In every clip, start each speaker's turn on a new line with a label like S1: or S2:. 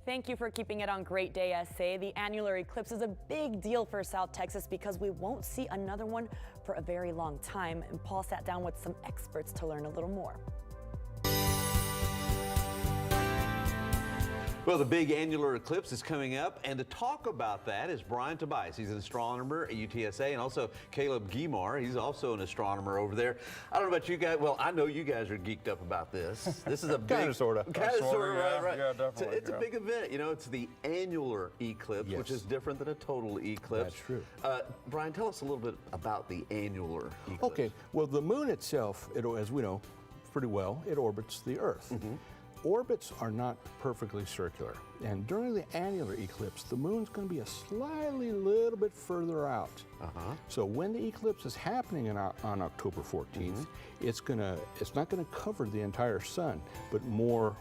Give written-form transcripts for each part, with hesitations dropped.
S1: Thank you for keeping it on Great Day SA. The annular eclipse is a big deal for South Texas because we won't see another one for a very long time. And Paul sat down with some experts to learn a little more.
S2: Well, the big annular eclipse is coming up, and to talk about that is Bryan Tobias. He's an astronomer at UTSA, and also Caleb Gimar. He's also an astronomer over there. I don't know about you guys. Well, I know you guys are geeked up about this. This is a big,
S3: kind of, sort of,
S2: right?
S3: Yeah, definitely.
S2: It's a big event. You know, it's the annular eclipse, which is different than a total eclipse.
S3: That's true.
S2: Bryan, tell us a little bit about the annular eclipse.
S3: Okay. Well, the moon itself, as we know pretty well, it orbits the Earth.
S2: Mm-hmm.
S3: Orbits are not perfectly circular, and during the annular eclipse, the moon's going to be a little bit further out. So when the eclipse is happening on October 14th, it's not going to cover the entire sun, but more,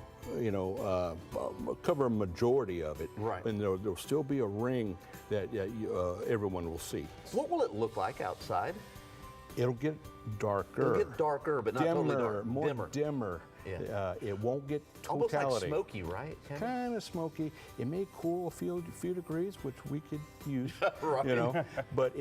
S3: cover a majority of it.
S2: Right.
S3: And there'll still be a ring that everyone will see.
S2: What will it look like outside?
S3: It'll get darker.
S2: It'll get darker, but not totally dark.
S3: More dimmer.
S2: Yeah.
S3: It won't get totality.
S2: Almost like smoky, right?
S3: Kind of smoky. It may cool a few degrees, which we could use.
S2: Right.
S3: But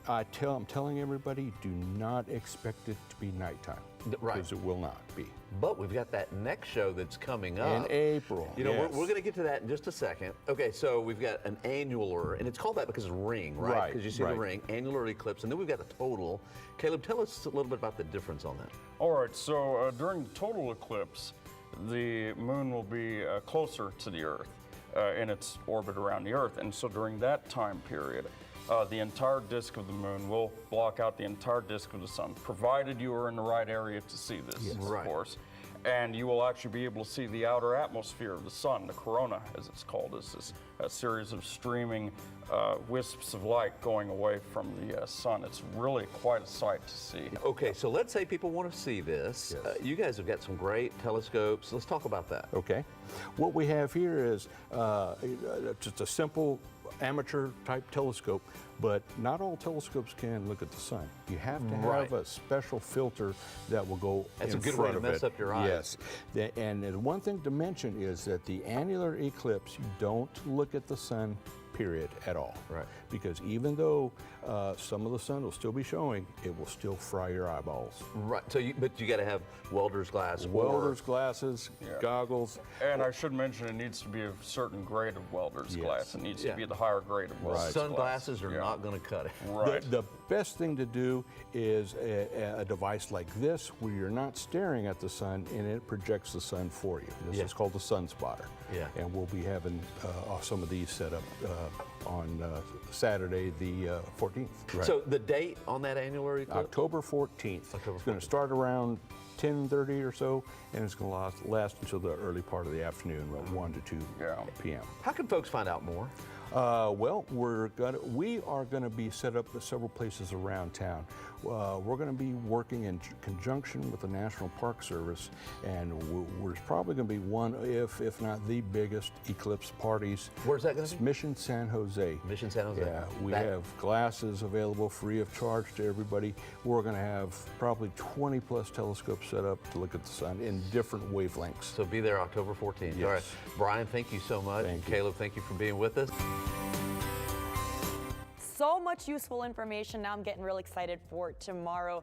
S3: I'm telling everybody, do not expect it to be nighttime.
S2: Right.
S3: Because it will not be.
S2: But we've got that next show that's coming up.
S3: In April.
S2: You know, we're going to get to that in just a second. Okay, so we've got an annular, and it's called that because it's a ring, right? Because you see the ring, annular eclipse, and then we've got the total. Caleb, tell us a little bit about the difference on that.
S4: All right, so during the total eclipse, the moon will be closer to the Earth in its orbit around the Earth. And so during that time period, the entire disk of the moon will block out the entire disk of the sun, provided you are in the right area to see this, of course. And you will actually be able to see the outer atmosphere of the sun, the corona, as it's called. This is a series of streaming wisps of light going away from the sun. It's really quite a sight to see.
S2: Okay, so let's say people want to see this. You guys have got some great telescopes. Let's talk about that.
S3: Okay. What we have here is just a simple amateur type telescope, but not all telescopes can look at the sun. You have to have a special filter that will go
S2: That's
S3: in
S2: a good
S3: front
S2: way to
S3: of
S2: mess
S3: it.
S2: up your eyes.
S3: Yes. And the one thing to mention is that the annular eclipse, you don't look at the sun, period, at all.
S2: Right.
S3: Because even though some of the sun will still be showing, it will still fry your eyeballs.
S2: Right. So, but you got to have welder's glass.
S3: Welder's glasses, goggles.
S4: And I should mention it needs to be a certain grade of welder's glass. It needs to be the higher grade of welder's glass.
S2: Sunglasses are not going to cut it.
S4: Right.
S3: The best thing to do is a device like this, where you're not staring at the sun and it projects the sun for you. This is called the sun spotter.
S2: Yeah.
S3: And we'll be having some of these set up on Saturday, the 14th. Right.
S2: So the date on that annular eclipse?
S3: October 14th. It's going to start around 10:30 or so, and it's going to last until the early part of the afternoon, about 1 to 2 p.m.
S2: How can folks find out more?
S3: Well, we are going to be set up at several places around town. We're going to be working in conjunction with the National Park Service, and we're probably going to be one, if not the biggest eclipse parties.
S2: Where's that going to be?
S3: Mission San Jose.
S2: Mission San Jose.
S3: Yeah, we have glasses available free of charge to everybody. We're going to have probably 20 plus telescopes set up to look at the sun in different wavelengths.
S2: So be there October 14th.
S3: Yes.
S2: All right. Bryan, thank you so much.
S3: Thank you.
S2: Caleb, thank you for being with us.
S1: So much useful information. Now I'm getting real excited for tomorrow.